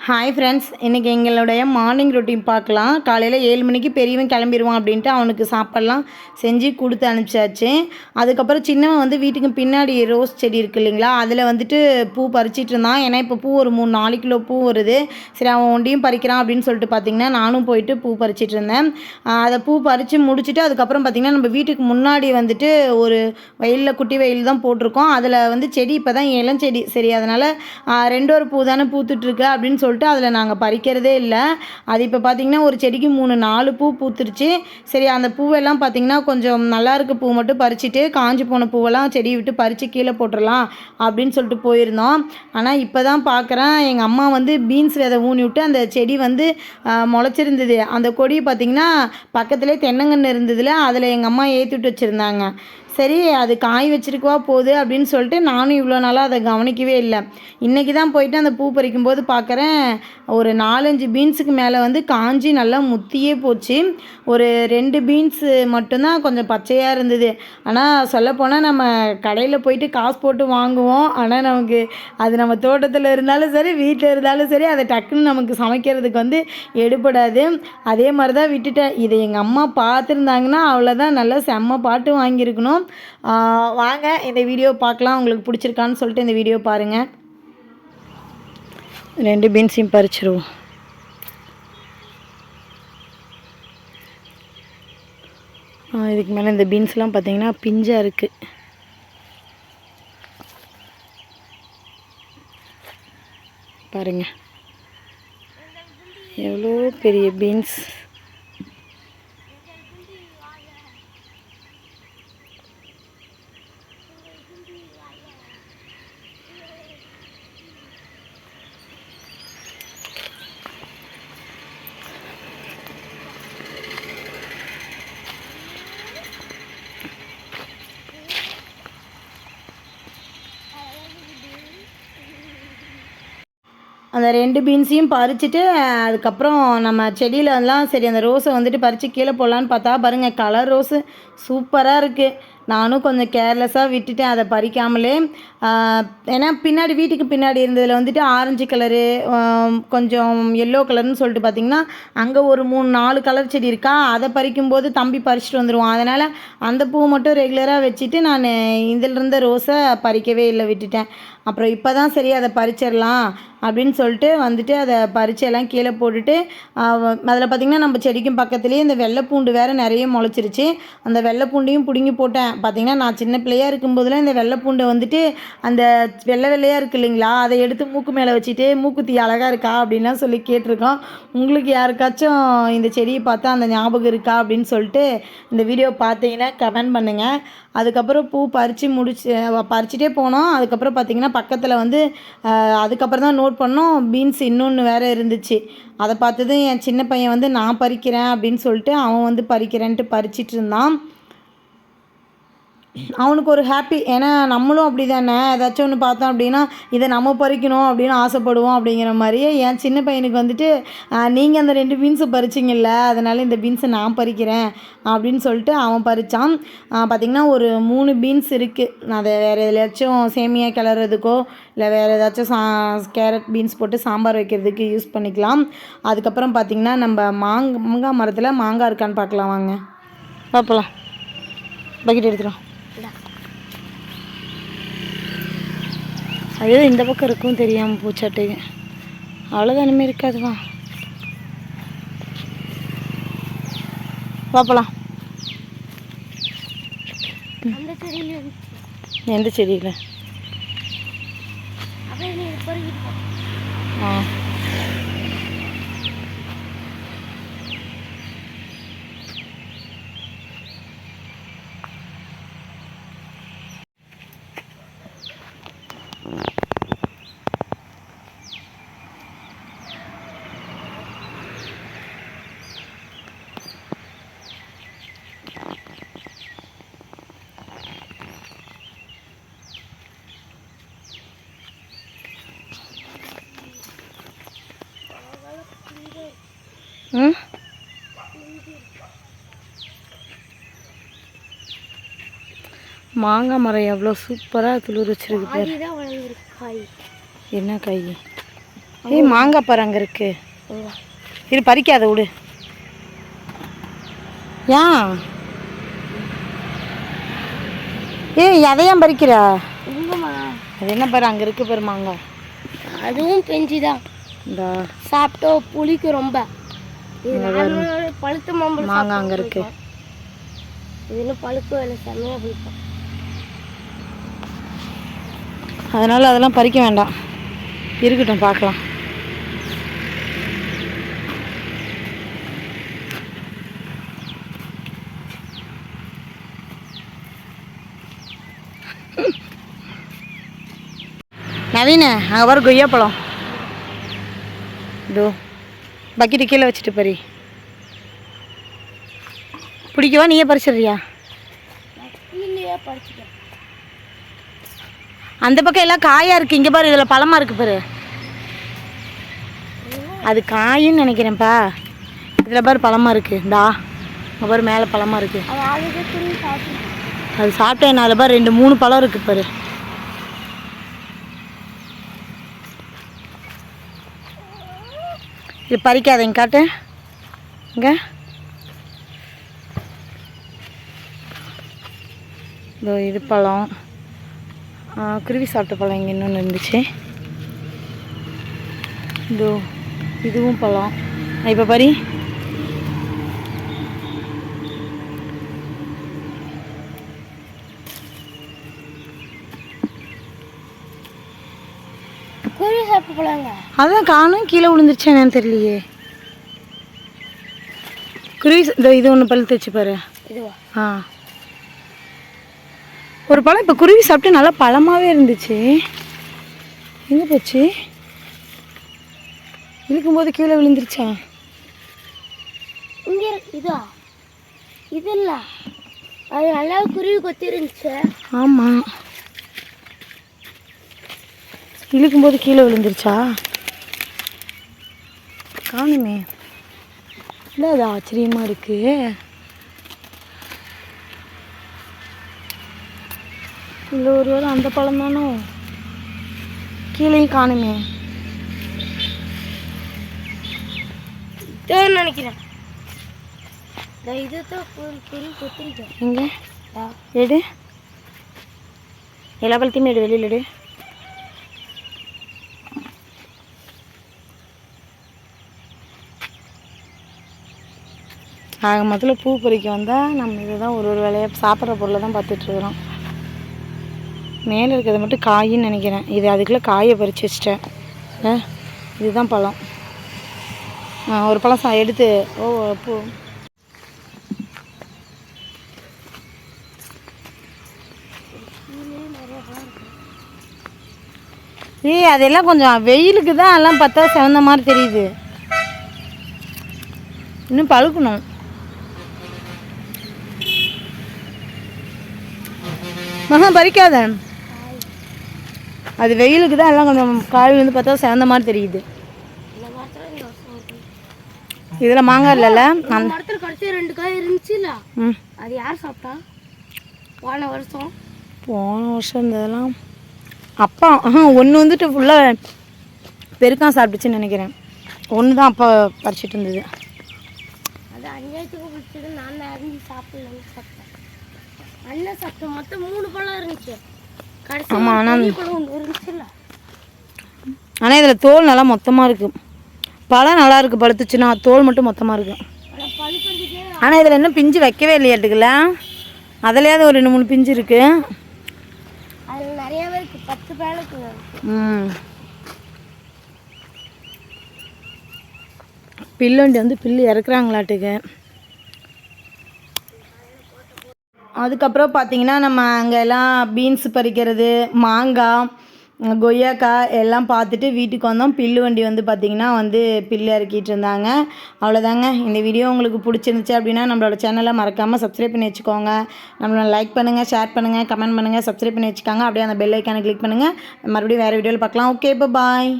Hi friends, இன்றைக்கி எங்களுடைய morning routine பார்க்கலாம். காலையில் 7 மணிக்கு பெரியவன் கிளம்பிடுவான் அப்படின்ட்டு அவனுக்கு சாப்பாடெலாம் செஞ்சு கொடுத்து அனுப்பிச்சாச்சு. அதுக்கப்புறம் சின்னவன் வந்து வீட்டுக்கு பின்னாடி ரோஸ் செடி இருக்குது இல்லைங்களா, அதில் வந்துட்டு பூ பறிச்சிட்டு இருந்தான். ஏன்னா இப்போ பூ ஒரு 3-4 கிலோ பூ வருது. சரி, அவன் ஒண்டியும் பறிக்கிறான் அப்படின்னு சொல்லிட்டு பார்த்திங்கன்னா நானும் போயிட்டு பூ பறிச்சிட்டு இருந்தேன். அதை பூ பறித்து முடிச்சுட்டு அதுக்கப்புறம் பார்த்திங்கன்னா நம்ம வீட்டுக்கு முன்னாடி வந்துட்டு ஒரு வயலில் குட்டி வயல் தான் போட்டிருக்கோம். அதில் வந்து செடி இப்போ தான் இளஞ்செடி. சரி, அதனால் 2 பூ தானே பூத்துட்ருக்கு அப்படின்னு சொல்லிட்டு அதில் நாங்கள் பறிக்கிறதே இல்லை. அது இப்போ பார்த்திங்கன்னா ஒரு செடிக்கு 3-4 பூ பூத்துருச்சு. சரி, அந்த பூவெல்லாம் பார்த்திங்கன்னா கொஞ்சம் நல்லா இருக்க பூ மட்டும் பறிச்சுட்டு காஞ்சி போன பூவெல்லாம் செடியை விட்டு பறித்து கீழே போட்டுடலாம் அப்படின்னு சொல்லிட்டு போயிருந்தோம். ஆனால் இப்போ தான் பார்க்குறேன், எங்கள் அம்மா வந்து பீன்ஸ் விதை ஊனி விட்டு அந்த செடி வந்து முளைச்சிருந்தது. அந்த கொடி பார்த்திங்கன்னா பக்கத்துலேயே தென்னங்கன்று இருந்ததில் அதில் எங்கள் அம்மா ஏற்றி விட்டு வச்சுருந்தாங்க. சரி, அது காய் வச்சிருக்கவா போகுது அப்படின்னு சொல்லிட்டு நானும் இவ்வளோ நாளாக அதை கவனிக்கவே இல்லை. இன்றைக்கி தான் போயிட்டு அந்த பூ பறிக்கும்போது பார்க்குறேன், ஒரு 4-5 பீன்ஸுக்கு மேலே வந்து காஞ்சி நல்லா முத்தியே போச்சு. ஒரு 2 பீன்ஸு மட்டும்தான் கொஞ்சம் பச்சையாக இருந்தது. ஆனால் சொல்லப்போனால் நம்ம கடையில் போயிட்டு காசு போட்டு வாங்குவோம். ஆனால் நமக்கு அது நம்ம தோட்டத்தில் இருந்தாலும் சரி, வீட்டில் இருந்தாலும் சரி, அதை டக்குன்னு நமக்கு சமைக்கிறதுக்கு வந்து எடுபடாது. அதே மாதிரி தான் விட்டுட்டேன். இதை எங்கள் அம்மா பார்த்துருந்தாங்கன்னா அவ்வளோதான், நல்லா செம்ம பாட்டு வாங்கியிருக்கணும். வாங்க இந்த வீடியோ பார்க்கலாம். உங்களுக்கு பிடிச்சிருக்கான்னு சொல்லிட்டு இந்த வீடியோ பாருங்கள். 2 பீன்ஸையும் பறிச்சிருவோம். இதுக்கு மேலே இந்த பீன்ஸ்லாம் பார்த்திங்கன்னா பிஞ்சாக இருக்குது. பாருங்கள் எவ்வளோ பெரிய பீன்ஸ். அந்த 2 பீன்ஸையும் பறிச்சுட்டு அதுக்கப்புறம் நம்ம செடியிலலாம் சரி அந்த ரோஸை வந்துட்டு பறித்து கீழே போடலான்னு பார்த்தா பாருங்கள், கலர் ரோஸு சூப்பராக இருக்குது. நானும் கொஞ்சம் கேர்லெஸ்ஸாக விட்டுட்டேன் அதை பறிக்காமலே. ஏன்னா பின்னாடி வீட்டுக்கு பின்னாடி இருந்ததில் வந்துட்டு ஆரஞ்சு கலரு, கொஞ்சம் எல்லோ கலர்னு சொல்லிட்டு பார்த்திங்கன்னா அங்கே ஒரு 3-4 கலர் செடி இருக்கா. அதை பறிக்கும்போது தம்பி பறிச்சுட்டு வந்துடுவான். அதனால் அந்த பூ மட்டும் ரெகுலராக வச்சுட்டு நான் இதில் இருந்த ரோஸை பறிக்கவே இல்லை, விட்டுட்டேன். அப்புறம் இப்போ தான் சரி அதை பறிச்சிடலாம் அப்படின்னு சொல்லிட்டு வந்துட்டு அதை பறித்து எல்லாம் கீழே போட்டுட்டு அதில் பார்த்திங்கன்னா நம்ம செடிக்கும் பக்கத்துலேயே இந்த வெள்ளைப்பூண்டு வேறு நிறைய முளைச்சிருச்சு. அந்த வெள்ளைப்பூண்டையும் பிடுங்கி போட்டேன். பார்த்திங்கன்னா நான் சின்ன பிள்ளையாக இருக்கும்போதெல்லாம் இந்த வெள்ளைப்பூண்டை வந்துட்டு அந்த வெள்ளையாக இருக்குது இல்லைங்களா, அதை எடுத்து மூக்கு மேலே வச்சுட்டு மூக்குத்தி அழகாக இருக்கா அப்படின்லாம் சொல்லி கேட்டிருக்கோம். உங்களுக்கு யாருக்காச்சும் இந்த செடியை பார்த்தா அந்த ஞாபகம் இருக்கா அப்படின்னு சொல்லிட்டு இந்த வீடியோ பார்த்தீங்கன்னா கமெண்ட் பண்ணுங்கள். அதுக்கப்புறம் பூ பறிச்சுட்டே போனோம். அதுக்கப்புறம் பார்த்திங்கன்னா பக்கத்தில் வந்து அதுக்கப்புறம் தான் நோட் பண்ணோம், பீன்ஸ் இன்னொன்று வேறு இருந்துச்சு. அதை பார்த்தது என் சின்ன பையன் வந்து நான் பறிக்கிறேன் அப்படின்னு சொல்லிட்டு அவன் வந்து பறிக்கிறேன்ட்டு பறிச்சிட்டு இருந்தான். அவனுக்கு ஒரு ஹாப்பி. ஏன்னா நம்மளும் அப்படி தானே, ஏதாச்சும் ஒன்று பார்த்தோம் அப்படின்னா இதை நம்ம பறிக்கணும் அப்படின்னு ஆசைப்படுவோம். அப்படிங்கிற மாதிரியே என் சின்ன பையனுக்கு வந்துட்டு நீங்கள் அந்த 2 பீன்ஸை பறிச்சிங்கல்ல, அதனால் இந்த பீன்ஸை நான் பறிக்கிறேன் அப்படின்னு சொல்லிட்டு அவன் பறித்தான். பார்த்திங்கன்னா ஒரு 3 பீன்ஸ் இருக்குது. அதை வேறு எதுலையாச்சும் சேமியா கிளறதுக்கோ இல்லை வேறு ஏதாச்சும் கேரட் பீன்ஸ் போட்டு சாம்பார் வைக்கிறதுக்கு யூஸ் பண்ணிக்கலாம். அதுக்கப்புறம் பார்த்திங்கன்னா நம்ம மாங்காய் மரத்தில் மாங்காய் இருக்கான்னு பார்க்கலாம். வாங்க பார்ப்பலாம். பக்கெட் எடுத்துகிறோம். அது இந்த பக்கம் இருக்கும் தெரியாமல் பூச்சாட்டுங்க. அவ்வளோதானுமே இருக்காதுவா. பார்ப்பலாம். எந்த செடியில்? ஆ மாங்காய் மரம் எவ்வளோ சூப்பராக துளிர் வச்சிருக்கு பாரு. என்ன காய்? ஏய் மாங்காய் பாரு அங்கே இருக்கு. இது பறிக்காத விடு. ஏன் ஏய் அதையான் பறிக்கிறா? அது என்ன பாரு அங்கே இருக்கு பாரு மாங்காய். அதுவும் பெஞ்சுதான் இந்த சாப்பிட்டோ புளிக்கு ரொம்ப. பழுத்த மாங்காய் அங்கே இருக்கு. இது பழுக்க இல்லை, செம்மையாக பிடிக்கும். அதனால் அதெல்லாம் பறிக்க வேண்டாம், இருக்கட்டும் பார்க்கலாம். நவீன அங்கே வர கொய்யாப்பழம் இதோ பக்கெட்டு கீழே வச்சுட்டு பறி. பிடிக்கவா நீயே பறிச்சிடுறியா? அந்த பக்கம் எல்லாம் காயாக இருக்குது. இங்கே பாரு இதில் பழமாக இருக்குது பாரு. அது காயின்னு நினைக்கிறேன்ப்பா. இதில் பாரு பழமாக இருக்குது. இந்தா அங்கே பாரு மேலே பழமாக இருக்குது. அது சாப்பிட்டேன். அதில் பாரு 2-3 பழம் இருக்குது பாரு. இது பறிக்காதீங்க காட்டு. இங்கே இதோ இது பழம், குருவி சாப்பிட்ட பழம் இங்கே இன்னொன்று இருந்துச்சு. இதோ இதுவும் பழம். இப்போ பறி. குருவி சாப்பிட்டு போலாங்க. அதான் காணும், கீழே விழுந்துருச்சு என்னன்னு தெரியலையே. குருவி இது ஒன்று பழுத்து வச்சு பாரு. இதுவா? ஆ ஒரு பழம் இப்போ குருவி சாப்பிட்டு நல்லா பழமாகவே இருந்துச்சு. எங்கே போச்சு? இழுக்கும்போது கீழே விழுந்துருச்சா? இங்கே இதா? இது இல்லை, அது நல்லா குருவி கொத்தி இருந்துச்சு. ஆமாம், இழுக்கும்போது கீழே விழுந்துருச்சா? காணுமே. இல்லை அது ஆச்சரியமாக இருக்குது. இல்லை ஒரு வேளை அந்த பழம் தானோ? கீழேயும் காணுமே. நினைக்கிறேன் இதுதான் குருவி கொத்திருக்கேன். எங்கே எடு, எல்லா பழத்தையுமே எடு, வெளியில் எடு. ஆக முதல்ல பூ பறிக்க வந்தால் நம்ம இதை தான் ஒரு வேலையாக சாப்பிட்ற பொருளை தான் பார்த்துட்ருக்குறோம். மேலே இருக்கிறத மட்டும் காயின்னு நினைக்கிறேன். இது அதுக்குள்ளே காயை பறித்து வச்சிட்டேன். இதுதான் பழம். ஒரு பழம் எடுத்து பூ அதெல்லாம் கொஞ்சம் வெயிலுக்கு தான் எல்லாம் பார்த்தா சிவந்த மாதிரி தெரியுது. இன்னும் பழுக்கணும். பறிக்காத, அது வெயிலுக்கு தான் எல்லாம் கொஞ்சம் காய் வந்து பார்த்தா சிவந்த மாதிரி தெரியுது. இதில் மாங்காய் இல்லைல்ல, அந்த மரத்தில் கடைசி 2 காய் இருந்துச்சுல்ல, அது யார் சாப்பிட்டா? போன வருஷம் இருந்ததெல்லாம் அப்பா. ஒன்று வந்துட்டு ஃபுல்லாக பெருக்கான் சாப்பிட்டுச்சுன்னு நினைக்கிறேன். ஒன்று தான் அப்பா பறிச்சிட்டு இருந்தது. அது அஞ்சாயிரத்துக்கு பிடிச்சது. நான் அறிஞ்சு சாப்பிடலன்னு சாப்பிட்டேன். அண்ணன் சாப்பிட்டேன். மொத்தம் 3 பழம் இருந்துச்சு. கடைசி பழம் ஒன்று இருந்துச்சுல்ல. ஆனால் இதில் தோல் நல்லா மொத்தமாக இருக்குது. பழம் நல்லா இருக்குது, பழுத்துச்சுன்னா தோல் மட்டும் மொத்தமாக இருக்குது. ஆனால் இதில் இன்னும் பிஞ்சு வைக்கவே இல்லையாட்டுக்குல்ல. அதுலையாவது ஒரு 2-3 பிஞ்சு இருக்குது. அதில் நிறையாவே இருக்குது, 10 பேருக்கு. பில்லுண்டி வந்து பில்லு இறக்குறாங்களாட்டுக்கு. அதுக்கப்புறம் பார்த்திங்கன்னா நம்ம அங்கெல்லாம் பீன்ஸ் பறிக்கிறது, மாங்காய், கொய்யாக்காய் எல்லாம் பார்த்துட்டு வீட்டுக்கு வந்தோம். பில்லு வண்டி வந்து பார்த்திங்கன்னா வந்து பில்லு இறக்கிட்டு இருந்தாங்க. அவ்வளோதாங்க. இந்த வீடியோ உங்களுக்கு பிடிச்சிருந்துச்சு அப்படின்னா நம்மளோட சேனலை மறக்காமல் சப்ஸ்கிரைப் பண்ணி வச்சுக்கோங்க. நம்மளை லைக் பண்ணுங்கள், ஷேர் பண்ணுங்கள், கமெண்ட் பண்ணுங்கள், சப்ஸ்கிரைப் பண்ணி வச்சுக்காங்க. அப்படியே அந்த பெல் ஐக்கானை கிளிக் பண்ணுங்கள். மறுபடியும் வேறு வீடியோவில் பார்க்கலாம். ஓகே, பாய்.